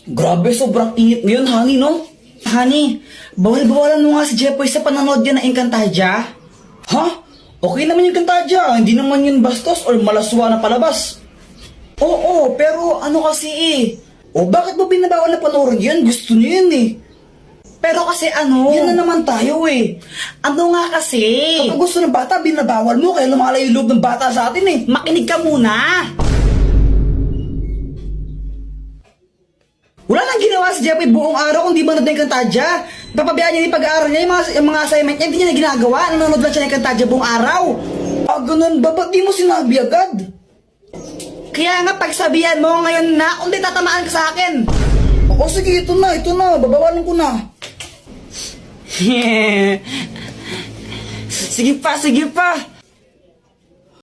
Grabe, sobrang init ngayon, honey, no? Honey, bawal-bawalan mo nga si Jeffoy sa panonood yan ng Encantadia. Ha? Okay naman yung Encantadia, hindi naman yun bastos or malaswa na palabas. Oo, pero ano kasi eh. O bakit mo binabawal na panoorin yan? Gusto niyo yun eh. Pero kasi ano, yan na naman tayo eh. Ano nga kasi? Kapag gusto ng bata, binabawal mo kaya lumalayo yung loob ng bata sa atin eh. Makinig ka muna. Wala nang ginawa si Jeffoy buong araw kung di manood ng Encantadia. Papabayaan niya yung pag-aaral niya, yung mga assignment niya, hindi niya na ginagawa. Nanonood lang siya ng Encantadia buong araw. Ah, ganun ba? Ba't di mo sinabi agad? Kaya nga pagsabihan mo ngayon na, kung di tatamaan ka sa akin. O sige, ito na, babawalan ko na. Sige pa, sige pa.